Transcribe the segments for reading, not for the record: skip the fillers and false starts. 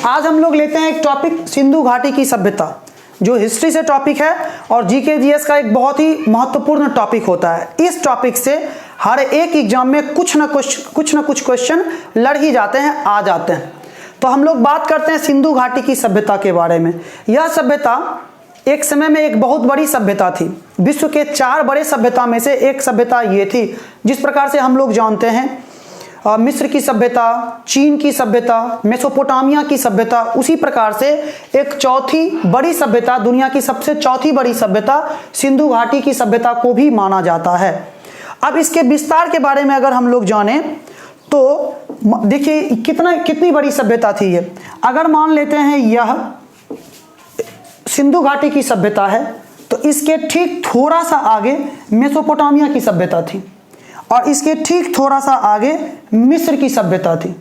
आज हम लोग लेते हैं एक टॉपिक सिंधु घाटी की सभ्यता, जो हिस्ट्री से टॉपिक है और जीके जीएस का एक बहुत ही महत्वपूर्ण टॉपिक होता है। इस टॉपिक से हर एक एग्जाम में कुछ ना कुछ क्वेश्चन लड़ ही जाते हैं, आ जाते हैं। तो हम लोग बात करते हैं सिंधु घाटी की सभ्यता के बारे में। यह सभ्यता एक समय में एक बहुत बड़ी सभ्यता थी। विश्व के 4 बड़े सभ्यता में से एक सभ्यता ये थी। जिस प्रकार से हम लोग जानते हैं मिस्र की सभ्यता, चीन की सभ्यता, मेसोपोटामिया की सभ्यता, उसी प्रकार से एक चौथी बड़ी सभ्यता, दुनिया की सबसे चौथी बड़ी सभ्यता सिंधु घाटी की सभ्यता को भी माना जाता है। अब इसके विस्तार के बारे में अगर हम लोग जानें तो देखिए कितनी बड़ी सभ्यता थी ये। अगर मान लेते हैं यह सिंधु घाटी की सभ्यता है तो इसके ठीक थोड़ा सा आगे मेसोपोटामिया की सभ्यता थी और इसके ठीक थोड़ा सा आगे मिस्र की सभ्यता थी।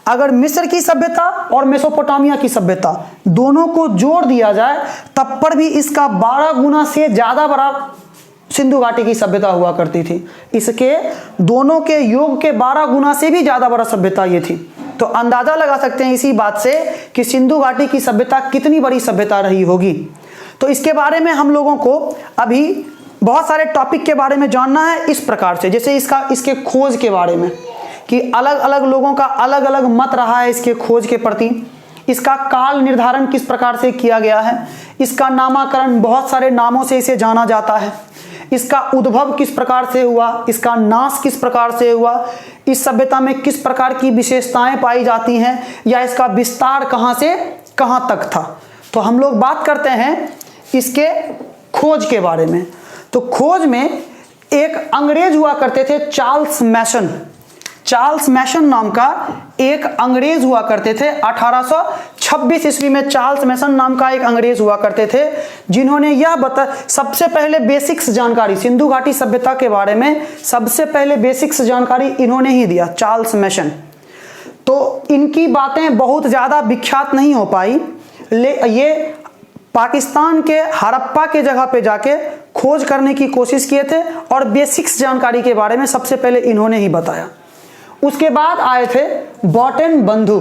अगर मिस्र की सभ्यता और मेसोपोटामिया की सभ्यता दोनों को जोड़ दिया जाए तब पर भी इसका 12 गुना से ज़्यादा बड़ा सिंधु घाटी की सभ्यता हुआ करती थी। इसके दोनों के योग के 12 गुना से भी ज़्यादा बड़ा सभ्यता ये थी। तो अंदाज़ा लगा सकते हैं इसी बात से कि सिंधु घाटी की सभ्यता कितनी बड़ी सभ्यता रही होगी। तो इसके बारे में हम लोगों को अभी बहुत सारे टॉपिक के बारे में जानना है इस प्रकार से, जैसे इसके खोज के बारे में कि अलग अलग लोगों का अलग अलग मत रहा है इसके खोज के प्रति। इसका काल निर्धारण किस प्रकार से किया गया है, इसका नामकरण बहुत सारे नामों से इसे जाना जाता है, इसका उद्भव किस प्रकार से हुआ, इसका नाश किस प्रकार से हुआ, इस सभ्यता में किस प्रकार की विशेषताएं पाई जाती हैं या इसका विस्तार कहां से कहां तक था। तो हम लोग बात करते हैं इसके खोज के बारे में। तो खोज में एक अंग्रेज हुआ करते थे, चार्ल्स मैसन नाम का एक अंग्रेज हुआ करते थे। 1826 ईस्वी में चार्ल्स मैसन नाम का एक अंग्रेज हुआ करते थे, जिन्होंने यह सबसे पहले बेसिक्स जानकारी सिंधु घाटी सभ्यता के बारे में सबसे पहले बेसिक्स जानकारी इन्होंने ही दिया, चार्ल्स मैसन। तो इनकी बातें बहुत ज़्यादा विख्यात नहीं हो पाई। ये पाकिस्तान के हड़प्पा के जगह पे जाके खोज करने की कोशिश किए थे और बेसिक्स जानकारी के बारे में सबसे पहले इन्होंने ही बताया। उसके बाद आए थे बॉटन बंधु।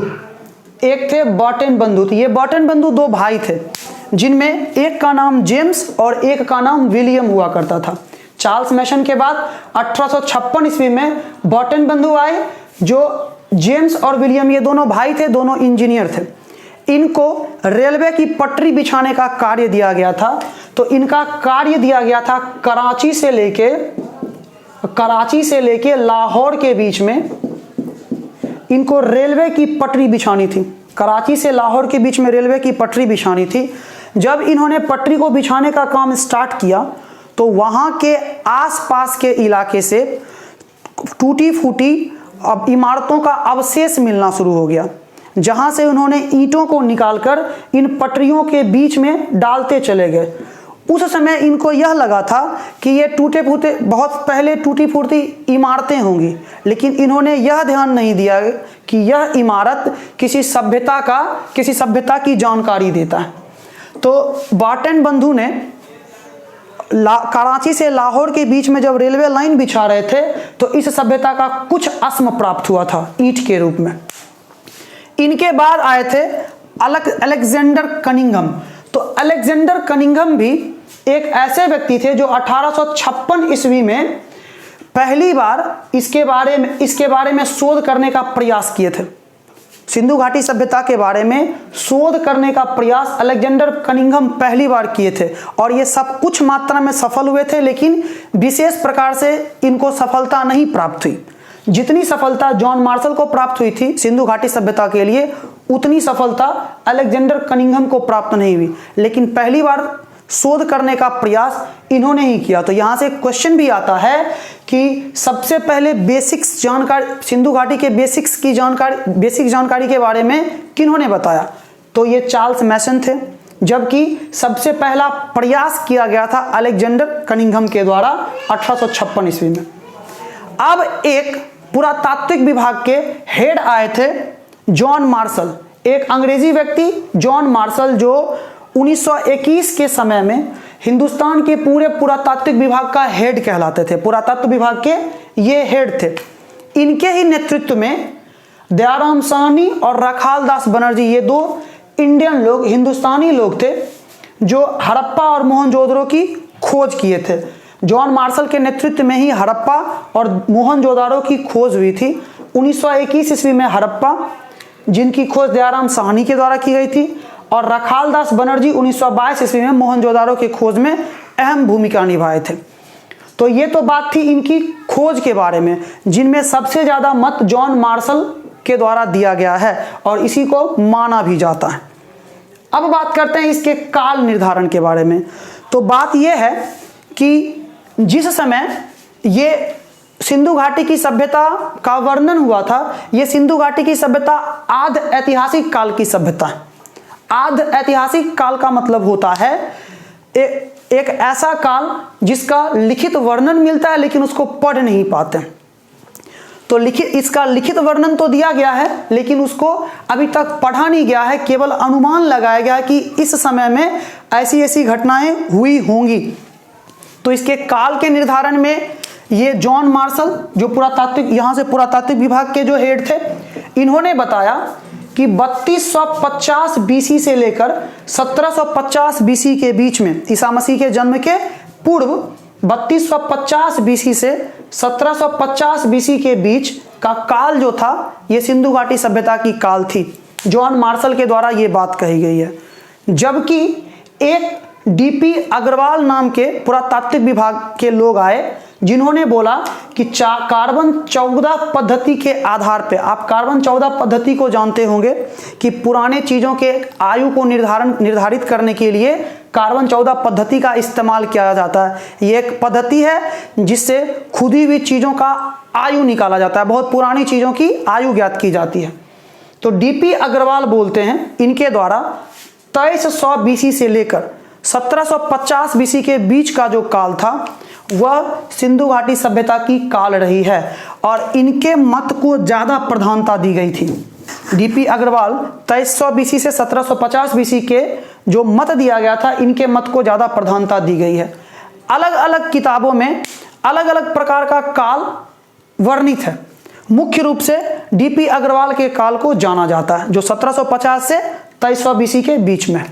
एक थे बॉटन बंधु। ये बॉटन बंधु 2 भाई थे, जिनमें एक का नाम जेम्स और एक का नाम विलियम हुआ करता था। चार्ल्स मैसन के बाद 1856 ईस्वी में बॉटन बंधु आए, जो जेम्स और विलियम ये दोनों भाई थे, दोनों इंजीनियर थे। इनको रेलवे की पटरी बिछाने का कार्य दिया गया था। तो इनका कार्य दिया गया था कराची से लेके लाहौर के बीच में इनको रेलवे की पटरी बिछानी थी। कराची से लाहौर के बीच में रेलवे की पटरी बिछानी थी। जब इन्होंने पटरी को बिछाने का काम स्टार्ट किया तो वहां के आसपास के इलाके से टूटी फूटी इमारतों का अवशेष मिलना शुरू हो गया, जहां से उन्होंने ईंटों को निकालकर इन पटरियों के बीच में डालते चले गए। उस समय इनको यह लगा था कि ये टूटे फूटे बहुत पहले टूटी फूटी इमारतें होंगी, लेकिन इन्होंने यह ध्यान नहीं दिया कि यह इमारत किसी सभ्यता की जानकारी देता है। तो बॉटन बंधु ने कराची से लाहौर के बीच में जब रेलवे लाइन बिछा रहे थे तो इस सभ्यता का कुछ अस्म प्राप्त हुआ था ईंट के रूप में। इनके बाद आए थे अलेक्जेंडर कनिंघम। तो अलेक्जेंडर कनिंघम भी एक ऐसे व्यक्ति थे जो 1856 ईस्वी में पहली बार इसके बारे में शोध करने का प्रयास किए थे। सिंधु घाटी सभ्यता के बारे में शोध करने का प्रयास अलेक्जेंडर कनिंघम पहली बार किए थे और ये सब कुछ मात्रा में सफल हुए थे, लेकिन विशेष प्रकार से इनको सफलता नहीं प्राप्त हुई। जितनी सफलता जॉन मार्शल को प्राप्त हुई थी सिंधु घाटी सभ्यता के लिए, उतनी सफलता अलेक्जेंडर कनिंघम को प्राप्त नहीं हुई, लेकिन पहली बार शोध करने का प्रयास इन्होंने ही किया। तो यहां से क्वेश्चन भी आता है कि सबसे पहले बेसिक्स जानकारी सिंधु घाटी के बेसिक जानकारी के बारे में किन्होंने बताया, तो ये चार्ल्स मैसन थे, जबकि सबसे पहला प्रयास किया गया था अलेक्जेंडर कनिंघम के द्वारा 1856 ईस्वी में। अब एक पुरातात्विक विभाग के हेड आए थे जॉन मार्शल, एक अंग्रेजी व्यक्ति जॉन मार्शल, जो 1921 के समय में हिंदुस्तान के पूरे पुरातात्विक विभाग का हेड कहलाते थे। पुरातत्व विभाग के ये हेड थे। इनके ही नेतृत्व में दयाराम साहनी और रखाल दास बनर्जी, ये 2 इंडियन लोग, हिंदुस्तानी लोग थे जो हड़प्पा और मोहनजोदड़ो की खोज किए थे। जॉन मार्शल के नेतृत्व में ही हड़प्पा और मोहनजोदड़ो की खोज हुई थी। 1921 ईस्वी में हड़प्पा, जिनकी खोज दयाराम साहनी के द्वारा की गई थी, और रखालदास बनर्जी 1922 ईस्वी में मोहनजोदड़ो की खोज में अहम भूमिका निभाए थे। तो ये तो बात थी इनकी खोज के बारे में, जिनमें सबसे ज़्यादा मत जॉन मार्शल के द्वारा दिया गया है और इसी को माना भी जाता है। अब बात करते हैं इसके काल निर्धारण के बारे में। तो बात यह है कि जिस समय ये सिंधु घाटी की सभ्यता का वर्णन हुआ था, ये सिंधु घाटी की सभ्यता आद ऐतिहासिक काल की सभ्यता है। आद ऐतिहासिक काल का मतलब होता है एक ऐसा काल जिसका लिखित वर्णन मिलता है लेकिन उसको पढ़ नहीं पाते। तो इसका लिखित वर्णन तो दिया गया है लेकिन उसको अभी तक पढ़ा नहीं गया है, केवल अनुमान लगाया गया है कि इस समय में ऐसी ऐसी घटनाएं हुई होंगी। तो इसके काल के निर्धारण में ये जॉन मार्शल, जो पुरातात्विक, यहाँ से पुरातात्विक विभाग के जो हेड थे, इन्होंने बताया कि 3250 बीसी से लेकर 1750 बीसी के बीच में, ईसा मसीह के जन्म के पूर्व 3250 बीसी से 1750 बीसी के बीच का काल जो था, ये सिंधु घाटी सभ्यता की काल थी। जॉन मार्शल के द्वारा ये बात कही गई है। जबकि एक डीपी अग्रवाल नाम के पुरातात्विक विभाग के लोग आए, जिन्होंने बोला कि कार्बन 14 पद्धति के आधार पे, आप कार्बन 14 पद्धति को जानते होंगे कि पुराने चीज़ों के आयु को निर्धारित करने के लिए कार्बन 14 पद्धति का इस्तेमाल किया जाता है। ये एक पद्धति है जिससे खुदी हुई चीज़ों का आयु निकाला जाता है, बहुत पुरानी चीज़ों की आयु ज्ञात की जाती है। तो डीपी अग्रवाल बोलते हैं, इनके द्वारा 2300 बीसी से लेकर 1750 बीसी के बीच का जो काल था वह सिंधु घाटी सभ्यता की काल रही है और इनके मत को ज़्यादा प्रधानता दी गई थी। डीपी अग्रवाल 2300 बीसी से 1750 बीसी के जो मत दिया गया था, इनके मत को ज़्यादा प्रधानता दी गई है। अलग अलग किताबों में अलग अलग प्रकार का काल वर्णित है। मुख्य रूप से डीपी अग्रवाल के काल को जाना जाता है, जो 1750 से 2300 बीसी के बीच में।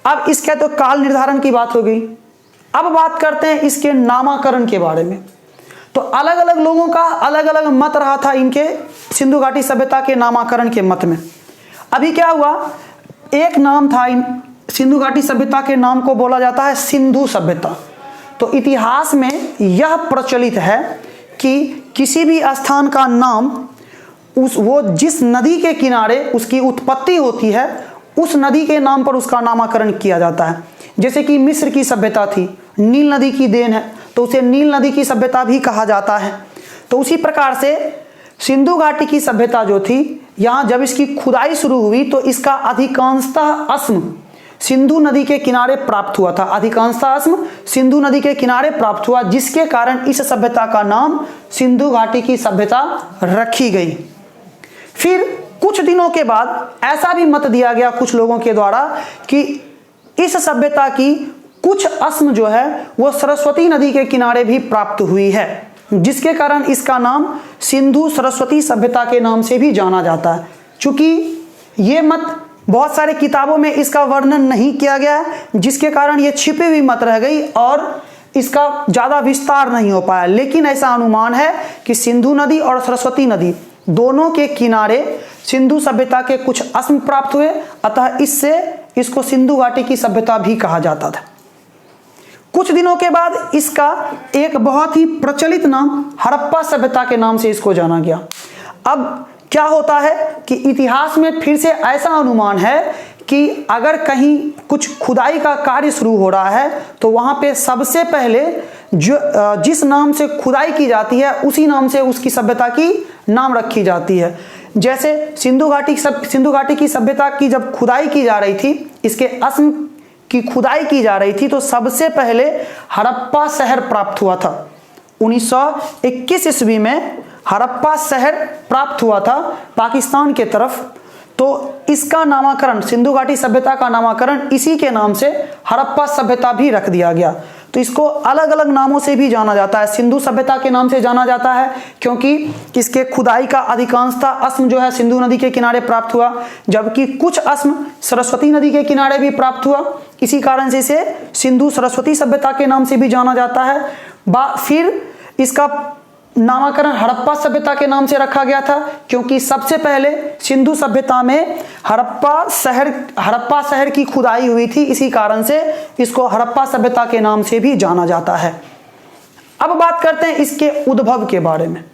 अब इसके तो काल निर्धारण की बात हो गई। अब बात करते हैं इसके नामाकरण के बारे में। तो अलग अलग लोगों का अलग अलग मत रहा था इनके सिंधु घाटी सभ्यता के नामाकरण के मत में। अभी क्या हुआ, एक नाम था इन सिंधु घाटी सभ्यता के नाम को बोला जाता है सिंधु सभ्यता। तो इतिहास में यह प्रचलित है कि किसी भी स्थान का नाम वो जिस नदी के किनारे उसकी उत्पत्ति होती है, उस नदी के नाम पर उसका नामकरण किया जाता है। जैसे कि मिस्र की सभ्यता थी, नील नदी की देन है, तो उसे नील नदी की सभ्यता भी कहा जाता है। तो उसी प्रकार से सिंधु घाटी की सभ्यता जो थी, यहाँ जब इसकी खुदाई शुरू हुई तो इसका अधिकांशतः अस्म सिंधु नदी के किनारे प्राप्त हुआ था। अधिकांशतः अस्म सिंधु नदी के किनारे प्राप्त हुआ, जिसके कारण इस सभ्यता का नाम सिंधु घाटी की सभ्यता रखी गई। फिर कुछ दिनों के बाद ऐसा भी मत दिया गया कुछ लोगों के द्वारा कि इस सभ्यता की कुछ अस्म जो है वो सरस्वती नदी के किनारे भी प्राप्त हुई है, जिसके कारण इसका नाम सिंधु सरस्वती सभ्यता के नाम से भी जाना जाता है। चूंकि ये मत बहुत सारे किताबों में इसका वर्णन नहीं किया गया है, जिसके कारण ये छिपी हुई मत रह गई और इसका ज़्यादा विस्तार नहीं हो पाया। लेकिन ऐसा अनुमान है कि सिंधु नदी और सरस्वती नदी दोनों के किनारे सिंधु सभ्यता के कुछ अस्म प्राप्त हुए, अतः इससे इसको सिंधु घाटी की सभ्यता भी कहा जाता था। कुछ दिनों के बाद इसका एक बहुत ही प्रचलित नाम हड़प्पा सभ्यता के नाम से इसको जाना गया। अब क्या होता है कि इतिहास में फिर से ऐसा अनुमान है कि अगर कहीं कुछ खुदाई का कार्य शुरू हो रहा है तो वहाँ पे सबसे पहले जिस नाम से खुदाई की जाती है उसी नाम से उसकी सभ्यता की नाम रखी जाती है। जैसे सिंधु घाटी की सभ्यता की जब खुदाई की जा रही थी, इसके अस्म की खुदाई की जा रही थी, तो सबसे पहले हड़प्पा शहर प्राप्त हुआ था। 1921 ईस्वी में हड़प्पा शहर प्राप्त हुआ था पाकिस्तान के तरफ। तो इसका नामकरण, सिंधु घाटी सभ्यता का नामकरण इसी के नाम से हड़प्पा सभ्यता भी रख दिया गया। तो इसको अलग अलग नामों से भी जाना जाता है। सिंधु सभ्यता के नाम से जाना जाता है क्योंकि इसके खुदाई का अधिकांशता अस्म जो है सिंधु नदी के किनारे प्राप्त हुआ, जबकि कुछ अस्म सरस्वती नदी के किनारे भी प्राप्त हुआ। इसी कारण से इसे सिंधु सरस्वती सभ्यता के नाम से भी जाना जाता है। फिर इसका नामकरण हड़प्पा सभ्यता के नाम से रखा गया था क्योंकि सबसे पहले सिंधु सभ्यता में हड़प्पा शहर की खुदाई हुई थी। इसी कारण से इसको हड़प्पा सभ्यता के नाम से भी जाना जाता है। अब बात करते हैं इसके उद्भव के बारे में।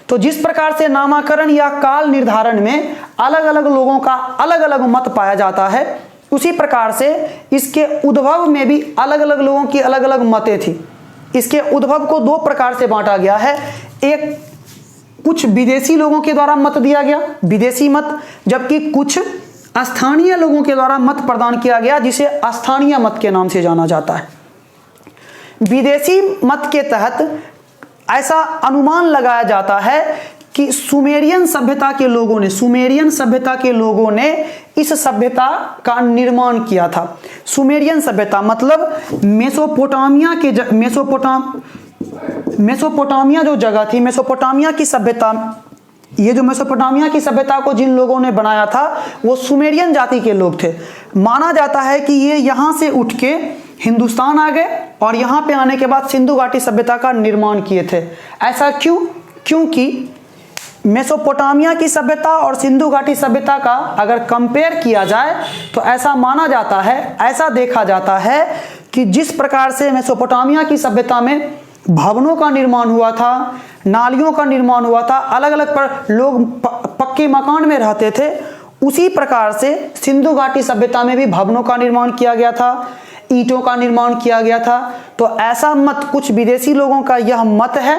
तो जिस प्रकार से नामकरण या काल निर्धारण में अलग अलग लोगों का अलग अलग मत पाया जाता है, उसी प्रकार से इसके उद्भव में भी अलग अलग लोगों की अलग अलग मतें थी। इसके उद्भव को दो प्रकार से बांटा गया है। एक कुछ विदेशी लोगों के द्वारा मत दिया गया, विदेशी मत, जबकि कुछ स्थानीय लोगों के द्वारा मत प्रदान किया गया जिसे स्थानीय मत के नाम से जाना जाता है। विदेशी मत के तहत ऐसा अनुमान लगाया जाता है कि सुमेरियन सभ्यता के लोगों ने इस सभ्यता का निर्माण किया था। सुमेरियन सभ्यता मतलब मेसोपोटामिया जो जगह थी, मेसोपोटामिया की सभ्यता, ये जो मेसोपोटामिया की सभ्यता को जिन लोगों ने बनाया था वो सुमेरियन जाति के लोग थे। माना जाता है कि ये यहाँ से उठ के हिंदुस्तान आ गए और यहाँ पे आने के बाद सिंधु घाटी सभ्यता का निर्माण किए थे। ऐसा क्यों? क्योंकि मेसोपोटामिया की सभ्यता और सिंधु घाटी सभ्यता का अगर कंपेयर किया जाए तो ऐसा माना जाता है, ऐसा देखा जाता है कि जिस प्रकार से मेसोपोटामिया की सभ्यता में भवनों का निर्माण हुआ था, नालियों का निर्माण हुआ था, अलग अलग पर लोग पक्के मकान में रहते थे, उसी प्रकार से सिंधु घाटी सभ्यता में भी भवनों का निर्माण किया गया था, ईंटों का निर्माण किया गया था। तो ऐसा मत, कुछ विदेशी लोगों का यह मत है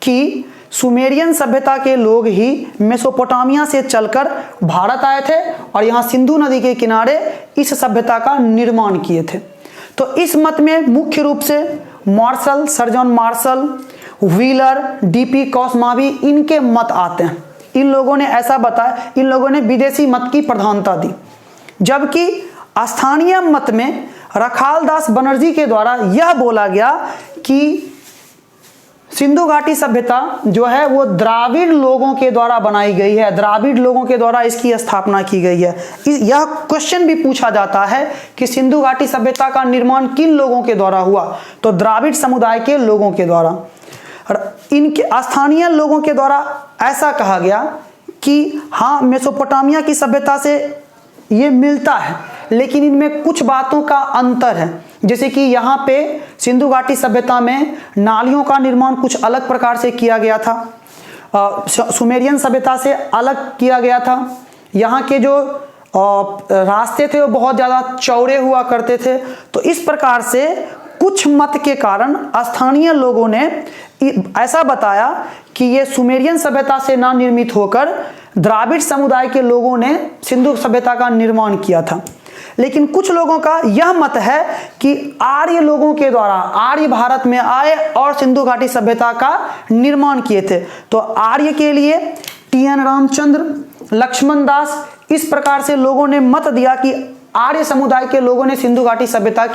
कि सुमेरियन सभ्यता के लोग ही मेसोपोटामिया से चलकर भारत आए थे और यहाँ सिंधु नदी के किनारे इस सभ्यता का निर्माण किए थे। तो इस मत में मुख्य रूप से Marshall, sir John Marshall, Wheeler, DP Kosambi, इनके मत आते हैं। इन लोगों ने ऐसा बताया, इन लोगों ने विदेशी मत की प्रधानता दी, जबकि स्थानीय मत में रखालदास बनर्जी के द्वारा यह बोला गया कि सिंधु घाटी सभ्यता जो है वो द्राविड़ लोगों के द्वारा बनाई गई है, द्राविड़ लोगों के द्वारा इसकी स्थापना की गई है। यह क्वेश्चन भी पूछा जाता है कि सिंधु घाटी सभ्यता का निर्माण किन लोगों के द्वारा हुआ, तो द्राविड़ समुदाय के लोगों के द्वारा। इनके स्थानीय लोगों के द्वारा ऐसा कहा गया कि हाँ, मेसोपोटामिया की सभ्यता से ये मिलता है, लेकिन इनमें कुछ बातों का अंतर है। जैसे कि यहाँ पे सिंधु घाटी सभ्यता में नालियों का निर्माण कुछ अलग प्रकार से किया गया था, सुमेरियन सभ्यता से अलग किया गया था। यहाँ के जो रास्ते थे वो बहुत ज़्यादा चौड़े हुआ करते थे। तो इस प्रकार से कुछ मत के कारण स्थानीय लोगों ने ऐसा बताया कि ये सुमेरियन सभ्यता से ना निर्मित होकर द्राविड़ समुदाय के लोगों ने सिंधु सभ्यता का निर्माण किया था। लेकिन कुछ लोगों का यह मत है कि आर्य लोगों के द्वारा, आर्य भारत में आए और सिंधु घाटी सभ्यता का निर्माण किए थे। तो आर्य के लिए टी.एन. रामचंद्र, लक्ष्मण दास, इस प्रकार से लोगों ने मत दिया कि आर्य समुदाय के लोगों ने सिंधु घाटी सभ्यता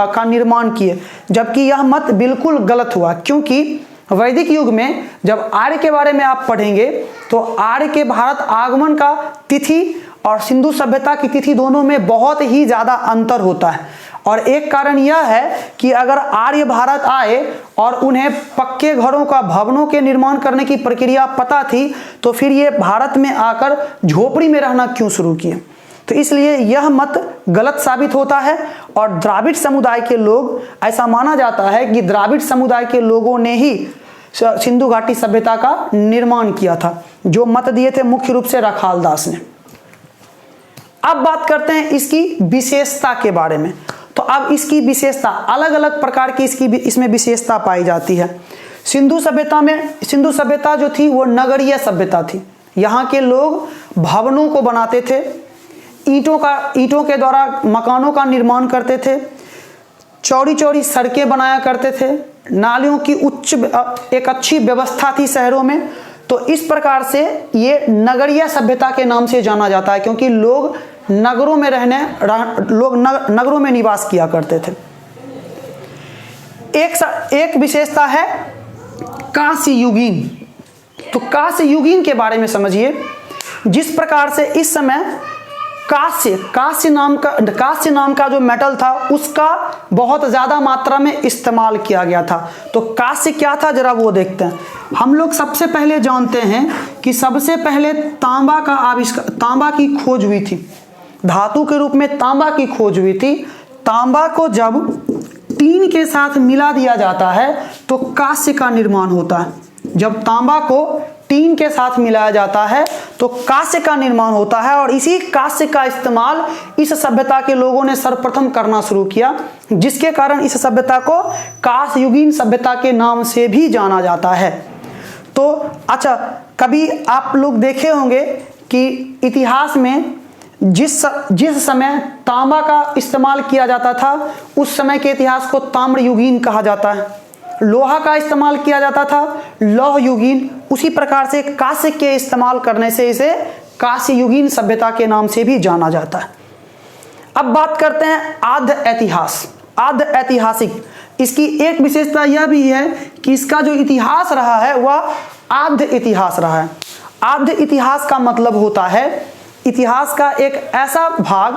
का निर्माण किए, जबकि यह मत बिल्कुल गलत हुआ। क्योंकि वैदिक युग में जब आर्य के बारे में आप पढ़ेंगे तो आर्य के भारत आगमन का तिथि और सिंधु सभ्यता की तिथि दोनों में बहुत ही ज़्यादा अंतर होता है। और एक कारण यह है कि अगर आर्य भारत आए और उन्हें पक्के घरों का, भवनों के निर्माण करने की प्रक्रिया पता थी, तो फिर ये भारत में आकर झोपड़ी में रहना क्यों शुरू किए। तो इसलिए यह मत गलत साबित होता है। और द्राविड़ समुदाय के लोग, ऐसा माना जाता है कि द्राविड़ समुदाय के लोगों ने ही सिंधु घाटी सभ्यता का निर्माण किया था। जो मत दिए थे मुख्य रूप से रखालदास ने। अब बात करते हैं इसकी विशेषता के बारे में। तो अब इसकी विशेषता, अलग अलग प्रकार की इसमें विशेषता पाई जाती है। सिंधु सभ्यता जो थी वो नगरीय सभ्यता थी। यहाँ के लोग भवनों को बनाते थे, ईंटों के द्वारा मकानों का निर्माण करते थे, चौड़ी चौड़ी सड़कें बनाया करते थे, नालियों की एक अच्छी व्यवस्था थी शहरों में। तो इस प्रकार से ये नगरीय सभ्यता के नाम से जाना जाता है, क्योंकि लोग नगरों में लोग नगरों में निवास किया करते थे। एक विशेषता है कांस्य युगीन। तो कांस्य युगीन के बारे में समझिए। जिस प्रकार से इस समय कांस्य नाम का जो मेटल था उसका बहुत ज़्यादा मात्रा में इस्तेमाल किया गया था। तो कांस्य क्या था जरा वो देखते हैं। हम लोग सबसे पहले जानते हैं कि सबसे पहले तांबा की खोज हुई थी, धातु के रूप में तांबा की खोज हुई थी। तांबा को जब टीन के साथ मिला दिया जाता है तो कांस्य का निर्माण होता है। जब तांबा को टीन के साथ मिलाया जाता है तो कांस्य का निर्माण होता है, और इसी कांस्य का इस्तेमाल इस सभ्यता के लोगों ने सर्वप्रथम करना शुरू किया, जिसके कारण इस सभ्यता को कांस्य युगीन सभ्यता के नाम से भी जाना जाता है। तो अच्छा, कभी आप लोग देखे होंगे कि इतिहास में जिस समय तांबा का इस्तेमाल किया जाता था उस समय के इतिहास को ताम्र युगीन कहा जाता है। लोहा का इस्तेमाल किया जाता था लौह युगीन। उसी प्रकार से कांस्य के इस्तेमाल करने से इसे कांस्य युगीन सभ्यता के नाम से भी जाना जाता है। अब बात करते हैं आद्य ऐतिहासिक। इसकी एक विशेषता यह भी है कि इसका जो इतिहास रहा है वह आद्य इतिहास रहा है। आद्य इतिहास का मतलब होता है इतिहास का एक ऐसा भाग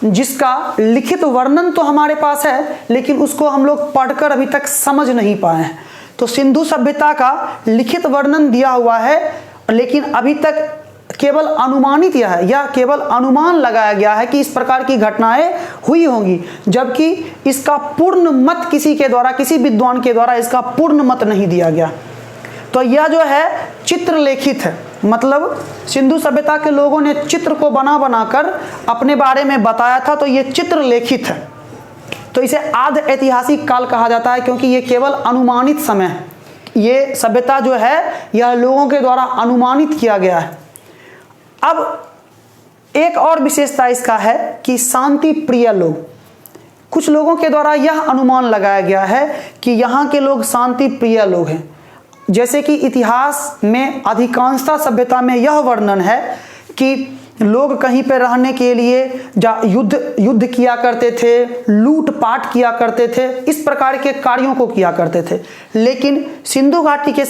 जिसका लिखित वर्णन तो हमारे पास है लेकिन उसको हम लोग पढ़कर अभी तक समझ नहीं पाए हैं। तो सिंधु सभ्यता का लिखित वर्णन दिया हुआ है लेकिन अभी तक केवल अनुमानित या केवल अनुमान लगाया गया है कि इस प्रकार की घटनाएं हुई होंगी, जबकि इसका पूर्ण मत किसी विद्वान के द्वारा इसका पूर्ण मत नहीं दिया गया। तो यह जो है चित्रलेखित है, मतलब सिंधु सभ्यता के लोगों ने चित्र को बनाकर अपने बारे में बताया था, तो ये चित्रलेखित है। तो इसे आद्य ऐतिहासिक काल कहा जाता है क्योंकि ये केवल अनुमानित समय है। ये सभ्यता जो है यह लोगों के द्वारा अनुमानित किया गया है। अब एक और विशेषता इसका है कि शांति प्रिय लोग। कुछ लोगों के द्वारा यह अनुमान लगाया गया है कि यहाँ के लोग शांति प्रिय लोग हैं। जैसे कि इतिहास में अधिकांशतः सभ्यता में यह वर्णन है कि लोग कहीं पर रहने के लिए युद्ध किया करते थे, लूटपाट किया करते थे, इस प्रकार के कार्यों को किया करते थे। लेकिन सिंधु घाटी के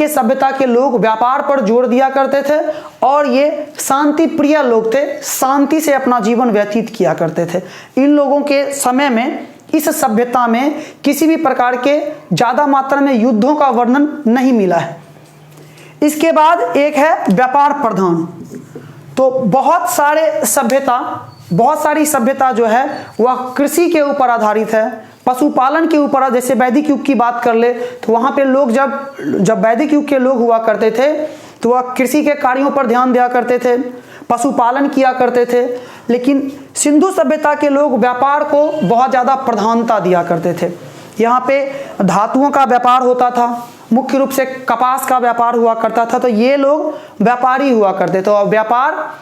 सभ्यता के लोग व्यापार पर जोर दिया करते थे और ये शांति प्रिय लोग थे, शांति से अपना जीवन व्यतीत किया करते थे। इन लोगों के समय में इस सभ्यता में किसी भी प्रकार के ज़्यादा मात्रा में युद्धों का वर्णन नहीं मिला है। इसके बाद एक है व्यापार प्रधान। तो बहुत सारी सभ्यता जो है वह कृषि के ऊपर आधारित है, पशुपालन के ऊपर। जैसे वैदिक युग की बात कर ले तो वहाँ पे लोग जब वैदिक युग के लोग हुआ करते थे तो वह कृषि के कार्यों पर ध्यान दिया करते थे, पशुपालन किया करते थे। लेकिन सिंधु सभ्यता के लोग व्यापार को बहुत ज़्यादा प्रधानता दिया करते थे। यहाँ पे धातुओं का व्यापार होता था, मुख्य रूप से कपास का व्यापार हुआ करता था, तो ये लोग व्यापारी हुआ करते थे। और व्यापार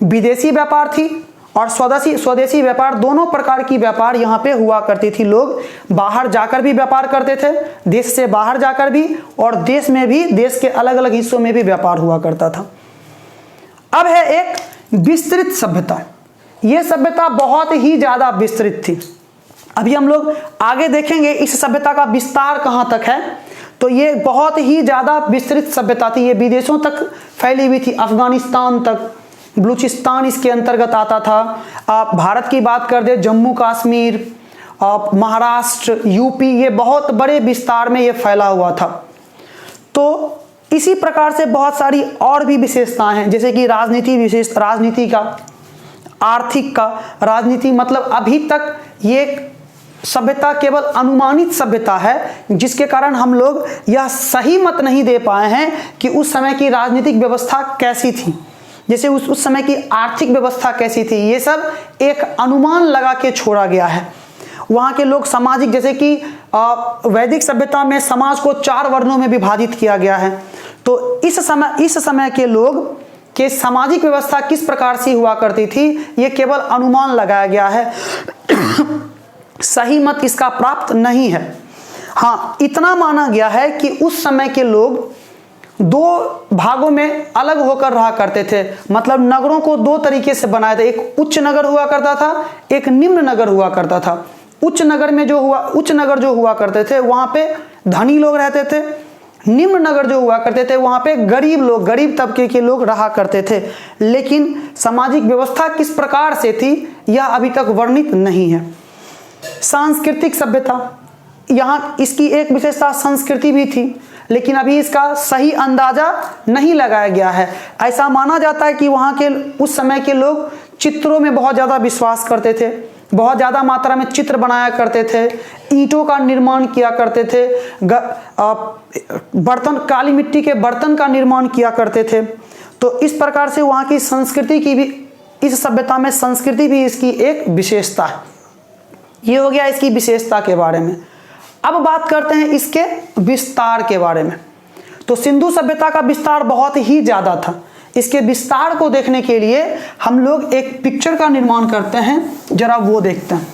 विदेशी व्यापार थी और स्वदेशी व्यापार, दोनों प्रकार की व्यापार यहाँ पे हुआ करती थी। लोग बाहर जाकर भी व्यापार करते थे, देश से बाहर जाकर भी, और देश में भी, देश के अलग अलग हिस्सों में भी व्यापार हुआ करता था। अब है एक विस्तृत सभ्यता। यह सभ्यता बहुत ही ज्यादा विस्तृत थी। अभी हम लोग आगे देखेंगे इस सभ्यता का विस्तार कहाँ तक है। तो ये बहुत ही ज्यादा विस्तृत सभ्यता थी, ये विदेशों तक फैली हुई थी, अफगानिस्तान तक, बलूचिस्तान इसके अंतर्गत आता था। आप भारत की बात कर दे, जम्मू कश्मीर, महाराष्ट्र, यूपी, ये बहुत बड़े विस्तार में ये फैला हुआ था। तो इसी प्रकार से बहुत सारी और भी विशेषताएं हैं, जैसे कि राजनीति का, आर्थिक का। राजनीति मतलब अभी तक ये सभ्यता केवल अनुमानित सभ्यता है, जिसके कारण हम लोग यह सही मत नहीं दे पाए हैं कि उस समय की राजनीतिक व्यवस्था कैसी थी, जैसे उस समय की आर्थिक व्यवस्था कैसी थी। ये सब एक अनुमान लगा के छोड़ा गया है। वहाँ के लोग सामाजिक, जैसे कि वैदिक सभ्यता में समाज को 4 वर्णों में विभाजित किया गया है। तो इस समय के लोग के सामाजिक व्यवस्था किस प्रकार से हुआ करती थी, ये केवल अनुमान लगाया गया है, सही मत इसका प्राप्त नहीं है। हाँ, इतना माना गया है कि उस समय के लोग दो भागों में अलग होकर रहा करते थे। मतलब नगरों को दो तरीके से बनाया था, एक उच्च नगर हुआ करता था, एक निम्न नगर हुआ करता था। उच्च नगर जो हुआ करते थे वहां पे धनी लोग रहते थे, निम्न नगर जो हुआ करते थे वहां पे गरीब लोग, गरीब तबके के लोग रहा करते थे। लेकिन सामाजिक व्यवस्था किस प्रकार से थी यह अभी तक वर्णित नहीं है। सांस्कृतिक सभ्यता, यहाँ इसकी एक विशेषता संस्कृति भी थी, लेकिन अभी इसका सही अंदाजा नहीं लगाया गया है। ऐसा माना जाता है कि वहाँ के उस समय के लोग चित्रों में बहुत ज़्यादा विश्वास करते थे, बहुत ज़्यादा मात्रा में चित्र बनाया करते थे, ईंटों का निर्माण किया करते थे, बर्तन, काली मिट्टी के बर्तन का निर्माण किया करते थे। तो इस प्रकार से वहाँ की संस्कृति की भी, इस सभ्यता में संस्कृति भी इसकी एक विशेषता है। ये हो गया इसकी विशेषता के बारे में। अब बात करते हैं इसके विस्तार के बारे में। तो सिंधु सभ्यता का विस्तार बहुत ही ज़्यादा था। इसके विस्तार को देखने के लिए हम लोग एक पिक्चर का निर्माण करते हैं, जरा वो देखते हैं।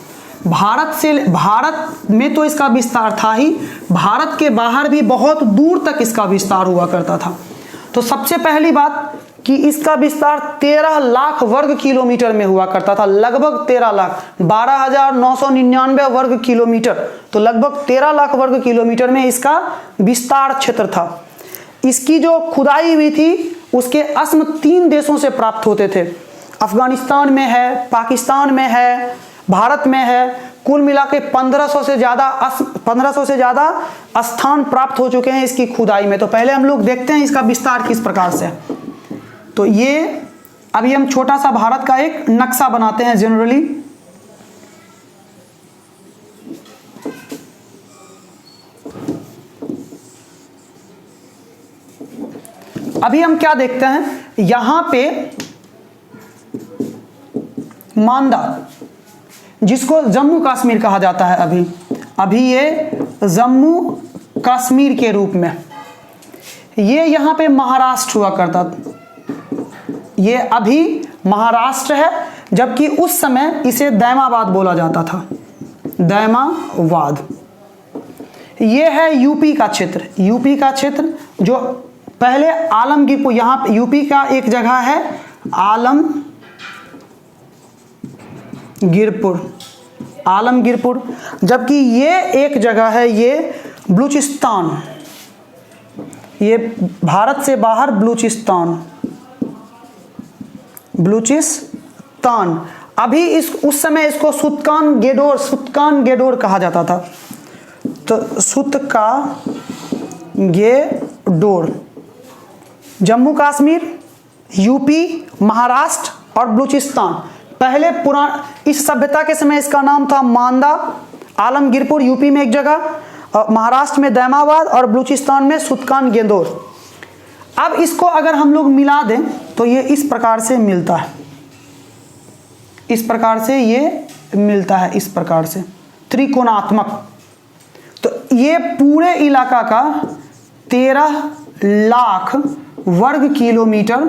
भारत में तो इसका विस्तार था ही, भारत के बाहर भी बहुत दूर तक इसका विस्तार हुआ करता था। तो सबसे पहली बात कि इसका विस्तार 13 लाख वर्ग किलोमीटर में हुआ करता था, लगभग 13 लाख, 12,999 वर्ग किलोमीटर, तो लगभग 13 लाख वर्ग किलोमीटर में इसका विस्तार क्षेत्र था। इसकी जो खुदाई हुई थी उसके अस्म 3 देशों से प्राप्त होते थे। अफगानिस्तान में है, पाकिस्तान में है, भारत में है। कुल मिला के 1500 से ज़्यादा स्थान प्राप्त हो चुके हैं इसकी खुदाई में। तो पहले हम लोग देखते हैं इसका विस्तार किस प्रकार से। तो ये अभी हम छोटा सा भारत का एक नक्शा बनाते हैं जनरली। अभी हम क्या देखते हैं, यहां पे मांदा, जिसको जम्मू कश्मीर कहा जाता है, अभी ये जम्मू कश्मीर के रूप में, ये यहाँ पे महाराष्ट्र हुआ करता था। ये अभी महाराष्ट्र है, जबकि उस समय इसे दैमाबाद बोला जाता था, दैमाबाद। ये है यूपी का क्षेत्र, यूपी का क्षेत्र जो पहले आलमगीरपुर, यहाँ यूपी का एक जगह है आलमगीरपुर, जबकि ये एक जगह है ये बलूचिस्तान, ये भारत से बाहर बलूचिस्तान। अभी उस समय इसको सुत्कान गेडोर कहा जाता था। तो सुत्कागेडोर, जम्मू कश्मीर, यूपी, महाराष्ट्र और बलूचिस्तान। पहले इस सभ्यता के समय इसका नाम था मांदा। आलमगीरपुर यूपी में एक जगह, महाराष्ट्र में दैमाबाद और बलूचिस्तान में सुत्कान गेडोर। अब इसको अगर हम लोग मिला दें तो ये इस प्रकार से मिलता है, इस प्रकार से ये मिलता है, इस प्रकार से त्रिकोणात्मक। तो ये पूरे इलाका का 13 लाख वर्ग किलोमीटर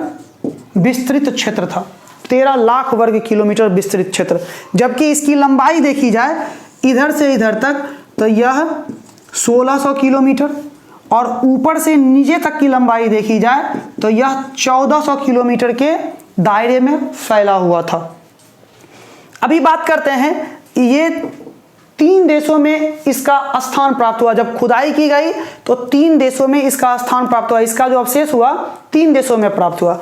विस्तृत क्षेत्र था, 13 लाख वर्ग किलोमीटर विस्तृत क्षेत्र। जबकि इसकी लंबाई देखी जाए इधर से इधर तक तो यह 1600 किलोमीटर, और ऊपर से नीचे तक की लंबाई देखी जाए तो यह 1400 किलोमीटर के दायरे में फैला हुआ था। अभी बात करते हैं, ये 3 देशों में इसका स्थान प्राप्त हुआ। जब खुदाई की गई तो 3 देशों में इसका स्थान प्राप्त हुआ। इसका जो अवशेष हुआ 3 देशों में प्राप्त हुआ।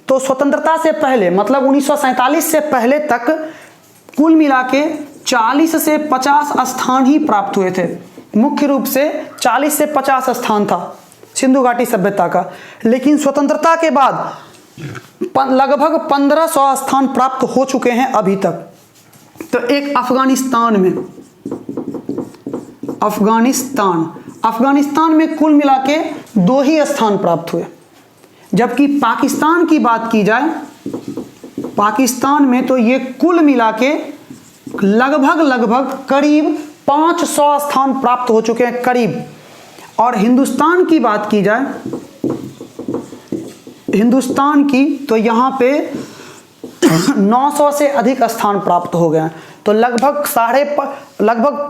तो स्वतंत्रता से पहले, मतलब 1947 से पहले तक कुल मिला के 40 से 50 स्थान ही प्राप्त हुए थे। मुख्य रूप से 40 से 50 स्थान था सिंधु घाटी सभ्यता का। लेकिन स्वतंत्रता के बाद लगभग 1500 स्थान प्राप्त हो चुके हैं अभी तक। तो एक अफगानिस्तान में कुल मिला के 2 ही स्थान प्राप्त हुए। जबकि पाकिस्तान की बात की जाए, पाकिस्तान में तो ये कुल मिला के लगभग करीब 500 स्थान प्राप्त हो चुके हैं करीब। और हिंदुस्तान की बात की जाए, हिंदुस्तान की तो यहाँ पे 900 से अधिक स्थान प्राप्त हो गए हैं। तो लगभग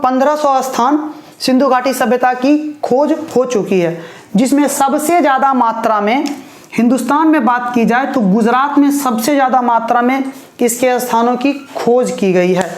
1500 स्थान सिंधु घाटी सभ्यता की खोज हो चुकी है। जिसमें सबसे ज़्यादा मात्रा में, हिंदुस्तान में बात की जाए तो गुजरात में सबसे ज़्यादा मात्रा में इसके स्थानों की खोज की गई है।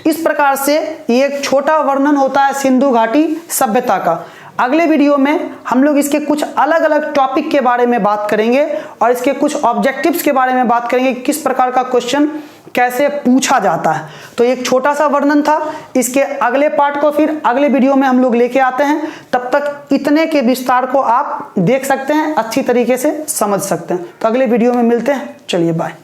इस प्रकार से ये एक छोटा वर्णन होता है सिंधु घाटी सभ्यता का। अगले वीडियो में हम लोग इसके कुछ अलग अलग टॉपिक के बारे में बात करेंगे और इसके कुछ ऑब्जेक्टिव्स के बारे में बात करेंगे, किस प्रकार का क्वेश्चन कैसे पूछा जाता है। तो एक छोटा सा वर्णन था, इसके अगले पार्ट को फिर अगले वीडियो में हम लोग लेके आते हैं। तब तक इतने के विस्तार को आप देख सकते हैं, अच्छी तरीके से समझ सकते हैं। तो अगले वीडियो में मिलते हैं, चलिए बाय।